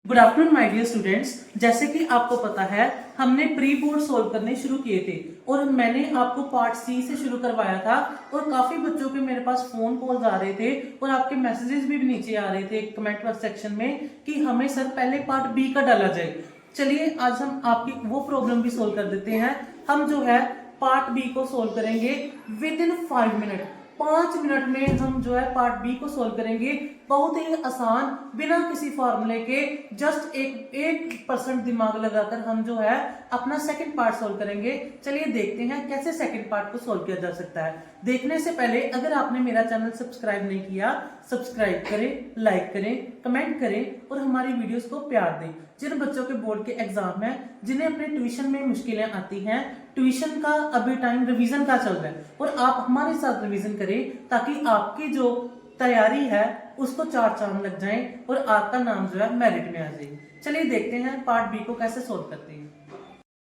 Good afternoon my dear students. जैसे कि आपको पता है हमने प्री बोर्ड सॉल्व करने शुरू किए थे और मैंने आपको पार्ट सी से शुरू करवाया था और काफी बच्चों के मेरे पास फोन कॉल्स आ रहे थे और आपके मैसेजेस भी नीचे आ रहे थे कमेंट बॉक्स सेक्शन में कि हमें सर पहले पार्ट बी का डाला जाए। चलिए आज हम आपकी वो प्रॉब्लम भी सोल्व कर देते हैं। हम जो है पार्ट बी को सोल्व करेंगे विद इन 5 मिनट। 5 मिनट में हम जो है पार्ट बी को सोल्व करेंगे, बहुत ही आसान, बिना किसी फॉर्मूले के। जस्ट एक परसेंट दिमाग लगाकर हम जो है अपना सेकंड पार्ट सोल्व करेंगे। चलिए देखते हैं कैसे सेकंड पार्ट को सोल्व किया जा सकता है। देखने से पहले अगर आपने मेरा चैनल सब्सक्राइब नहीं किया, सब्सक्राइब करें, लाइक करें, कमेंट करें और हमारी वीडियोस को प्यार दें। जिन बच्चों के बोर्ड के एग्जाम है, जिन्हें अपने ट्यूशन में मुश्किलें आती हैं, ट्यूशन का अभी टाइम रिवीजन का चल रहा है और आप हमारे साथ रिवीजन करें ताकि आपकी जो तैयारी है उसको 4 चांद लग जाएं और आपका नाम जो है मेरिट में आ जाए। चलिए देखते हैं पार्ट बी को कैसे सोल्व करते हैं।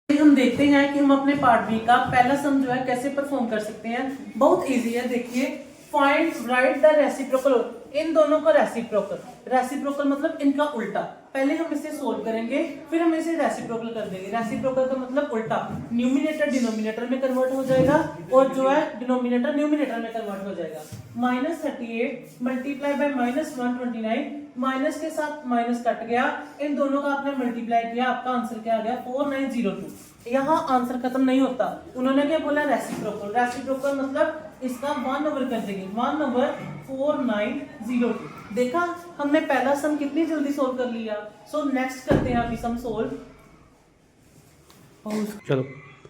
हम देखते हैं कि हम अपने पार्ट बी का पहला सम जो है कैसे परफॉर्म कर सकते हैं। बहुत इजी है, देखिए फाइंड राइट द रेसिप्रोकल। इन दोनों का रेसिप्रोकल, रेसिप्रोकल मतलब इनका उल्टा। पहले हम इसे सोल्व करेंगे फिर हम इसे रेसिप्रोकल कर देंगे। रेसिप्रोकल का मतलब उल्टा, न्यूमिनेटर डिनोमिनेटर में कन्वर्ट हो जाएगा और जो है डिनोमिनेटर न्यूमिनेटर में कन्वर्ट हो जाएगा। -38 मल्टीप्लाई बाय -129, माइनस के साथ माइनस कट गया, इन दोनों का आपने मल्टीप्लाई किया, आपका आंसर क्या आ गया 4902। यहाँ आंसर खत्म नहीं होता, उन्होंने क्या बोला रेसिप्रोकल। रेसिप्रोकल मतलब इसका 1 ओवर कर देंगे, 1 ओवर 4902। देखा हमने पहला सम कितनी जल्दी सोल्व कर लिया। सो नेक्स्ट करते हैं अभी सम सोल्व। चलो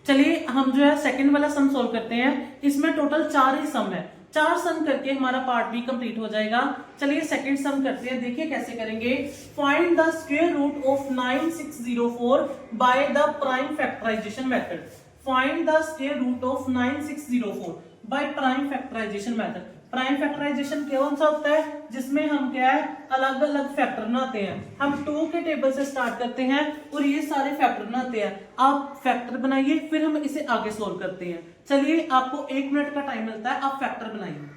चलिए हम जो है सेकंड वाला सम सोल्व करते हैं। इसमें टोटल 4 ही सम है, 4 सम करके हमारा पार्ट बी कंप्लीट हो जाएगा। चलिए सेकंड सम करते हैं, देखिए कैसे करेंगे। Find the square root of 9604 by the prime factorisation method. Find the square root of 9604 by prime factorisation method. Prime factorisation कौन सा होता है जिसमें हम क्या है अलग अलग फैक्टर बनाते हैं। हम 2 के टेबल से स्टार्ट करते हैं और ये सारे फैक्टर बनाते हैं। आप फैक्टर बनाइए फिर हम इसे आगे सोल्व करते हैं। चलिए आपको 1 मिनट का टाइम मिलता है, आप फैक्टर बनाइए।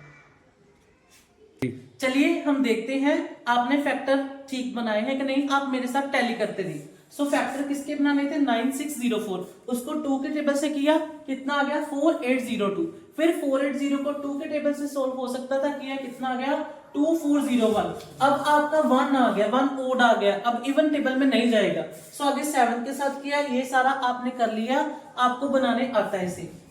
चलिए हम देखते हैं आपने फैक्टर ठीक बनाए हैं कि नहीं। आप मेरे साथ टैली करते रहिए। सो फैक्टर किसके बनाने थे 9604, उसको 2 के टेबल से किया, कितना आ गया 4802। फिर 480 को 2 के टेबल से सोल्व हो सकता था, किया, कितना आ गया 2401। अब आपका 1 आ गया, 1 ओड आ गया, अब इवन टेबल में नहीं जाएगा। सो आगे 7 के साथ किया, ये सारा आपने कर लिया, आपको बनाने आता है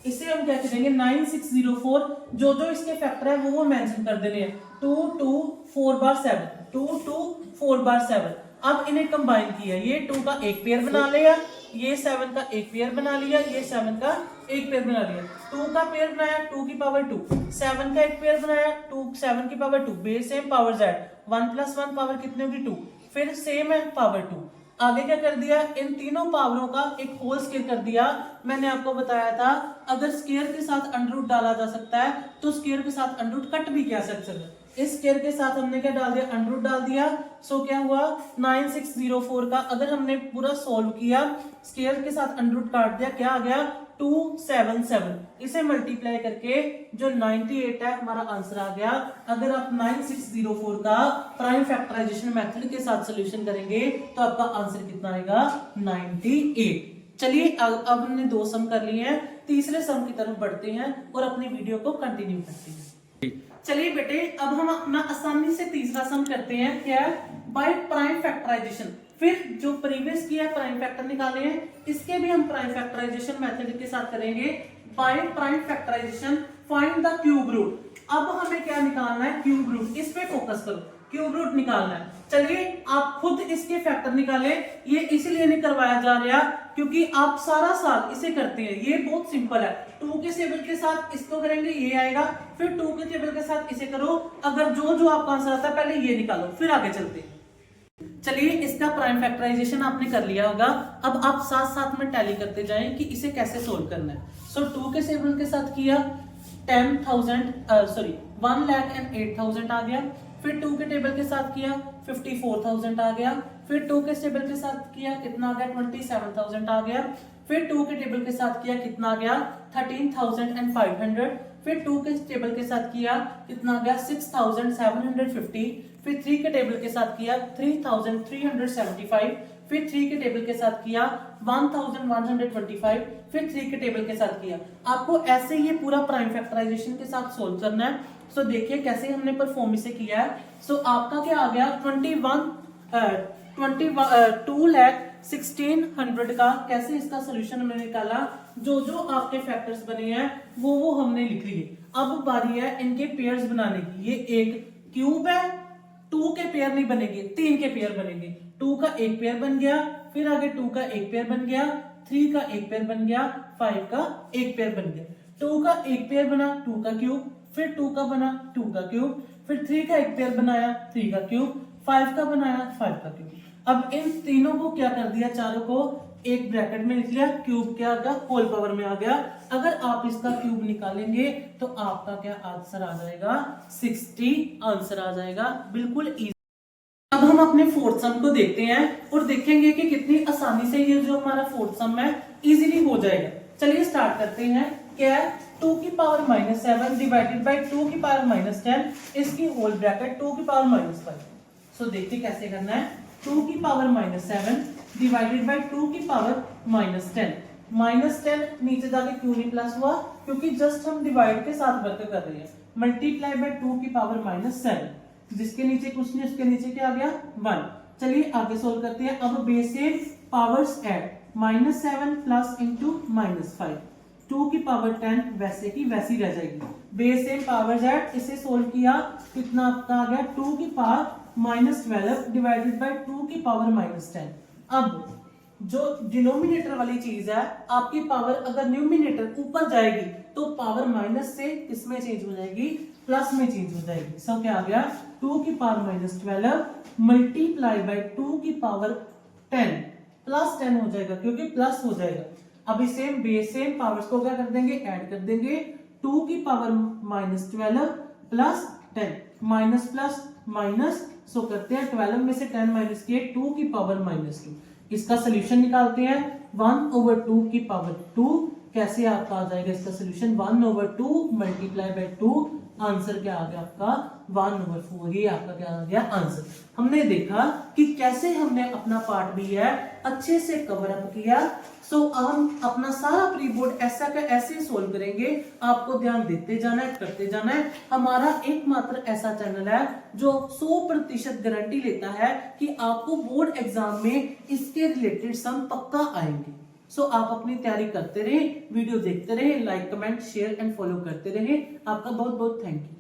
इसे हम क्या करेंगे 9604 जो जो इसके फैक्टर है वो मेंशन कर देने हैं। 2 2 4 बार 7, 2 2 4 बार 7। अब इन्हें कंबाइन किया, ये 2 का एक पेयर बना लिया, ये 7 का एक पेयर बना लिया, ये 7 का एक पेयर बना लिया। 2 का पेयर बनाया 2 की पावर 2, 7 का एक पेयर बनाया 2 7 की power 2, base same power z, 1 + 1 power कितनी होगी 2, फिर सेम है पावर 2। आगे क्या कर दिया, इन तीनों पावरों का एक होल स्क्वायर कर दिया। मैंने आपको बताया था अगर स्क्वायर के साथ अंडर रूट डाला जा सकता है तो स्क्वायर के साथ अंडर रूट कट भी किया जा सकता है। इस स्क्वायर के साथ हमने क्या डाल दिया, अंडर रूट डाल दिया। सो क्या हुआ 9604 का अगर हमने पूरा सॉल्व किया, स्क्वायर के साथ अंडर रूट काट दिया, क्या आ गया 277। इसे मल्टीप्लाई करके जो 98 है हमारा आंसर आ गया। अगर आप 9604 का प्राइम फैक्टराइजेशन मेथड के साथ सॉल्यूशन करेंगे तो आपका आंसर कितना आएगा 98। चलिए अब हमने 2 सम कर लिए हैं, तीसरे सम की तरफ बढ़ते हैं और अपनी वीडियो को कंटिन्यू करते हैं। चलिए बेटे अब हम अपना आसानी से तीसरा सम करते हैं, क्या बाय प्राइम फैक्टराइजेशन। फिर जो प्रीवियस किया प्राइम फैक्टर निकाले हैं, इसके भी हम प्राइम फैक्टराइजेशन मेथड के साथ करेंगे। By prime factorisation find the cube root. अब हमें क्या निकालना है, क्यूब रूट। इस पे फोकस करो, क्यूब रूट निकालना है। चलिए आप खुद इसके फैक्टर निकालें, ये इसलिए नहीं करवाया जा रहा क्योंकि आप सारा साल इसे करते हैं। ये बहुत सिंपल है, 2 के टेबल के साथ इसको करेंगे ये आएगा, फिर 2 के टेबल के साथ इसे करो। अगर जो जो आपका आंसर आता है पहले ये निकालो फिर आगे चलते हैं। चलिए इसका प्राइम फैक्टराइजेशन आपने कर लिया होगा, अब आप साथ साथ में टैली करते जाएं कि इसे कैसे सोल्व करना है। सो 2 के टेबल के साथ किया 1,08,000 आ गया, फिर 2 के टेबल के साथ किया 54,000 आ गया, फिर 2 के टेबल के साथ किया कितना आ गया 27,000 आ गया, फिर 2 के टेबल के साथ किया कितना आ गया 13,500, फिर 2 के टेबल के साथ किया कितना आ गया 6750, फिर 3 के टेबल के साथ किया 3375, फिर 3 के टेबल के साथ किया 1125, फिर 3 के टेबल के साथ किया। आपको ऐसे ये पूरा प्राइम फैक्टराइजेशन के साथ सोल्व करना है। सो देखिए कैसे हमने परफॉर्म इसे किया है। सो आपका क्या आ गया 2,16,100 का कैसे इसका सोल्यूशन हमने निकाला। जो जो आपके फैक्टर्स बने हैं वो हमने लिख लिए। अब बारी है इनके पेयर्स बनाने की। ये एक क्यूब है, 2 के पेयर नहीं बनेंगे, 3 के पेयर बनेंगे। 2 का एक पेयर बन गया, फिर आगे 2 का एक पेयर बन गया, 3 का एक पेयर बन गया, 5 का एक पेयर बन गया। 2 का एक पेयर बना 2 का क्यूब, फिर 2 का बना 2 का क्यूब, फिर 3 का एक पेयर बनाया 3 का क्यूब, 5 का बनाया 5 का क्यूब। अब इन तीनों को क्या कर दिया, चारों को एक ब्रैकेट में लिख लिया, क्यूब क्या आ गया होल पावर में आ गया। अगर आप इसका क्यूब निकालेंगे तो आपका क्या आंसर आ जाएगा 60 आंसर आ जाएगा, बिल्कुल इजी। अब हम अपने फोर्थ सम को देखते हैं और देखेंगे कि कितनी आसानी से ये जो हमारा फोर्थ सम है इजीली हो जाएगा। चलिए स्टार्ट करते हैं। क्या है 2 की पावर -7 डिवाइडेड बाय 2 की पावर -10, इसकी होल ब्रैकेट 2 की पावर -5। सो देखिए कैसे करना है। 2 की पावर -7 डिवाइडेड बाय 2 की पावर -10। -10 नीचे जाके क्यों नहीं प्लस हुआ, क्योंकि जस्ट हम डिवाइड के साथ वर्क कर रहे हैं। मल्टीप्लाई बाय 2 की पावर -7, जिसके नीचे कुछ नहीं उसके नीचे क्या आ गया 1। चलिए आगे सोल्व करते हैं। अब बेस से पावर्स ऐड, -7 प्लस इंटू -5, 2 की पावर 10 वैसे की वैसी रह जाएगी। बेस से पावर्स ऐड, इसे सोल्व किया कितना आपका आ गया 2 की पावर -12 डिवाइडेड बाय 2 की पावर -10। अब जो डिनोमिनेटर वाली चीज है, आपकी पावर अगर न्यूमिनेटर ऊपर जाएगी तो पावर माइनस से किसमें चेंज हो जाएगी, प्लस में चेंज हो जाएगी। सो क्या आ गया 2 की पावर -12 मल्टीप्लाई बाय 2 की पावर 10 प्लस 10 हो जाएगा, क्योंकि प्लस हो जाएगा। अभी सेम बेस सेम पावर्स को क्या कर देंगे, ऐड कर देंगे। 2 की power -12 plus 10, minus plus minus, so करते हैं 12 में से 10 माइनस किए 2 की पावर -2। इसका सोल्यूशन निकालते हैं 1/2 की पावर 2। कैसे आपका आ जाएगा इसका सोल्यूशन 1/2 मल्टीप्लाई बाय 2, आंसर क्या आ गया आपका 1/4। ये आपका क्या आ गया आंसर। हमने देखा कि कैसे हमने अपना पार्ट भी है अच्छे से कवर अप किया। सो हम अपना सारा प्री बोर्ड ऐसा का ऐसे सोल्व करेंगे। आपको ध्यान देते जाना है, करते जाना है। हमारा एकमात्र ऐसा चैनल है जो 100% गारंटी लेता है कि आपको बोर्ड एग्जाम में इसके रिलेटेड सम पक्का आएंगे। सो आप अपनी तैयारी करते रहे, वीडियो देखते रहे, like comment share and follow करते रहे। आपका बहुत बहुत थैंक यू।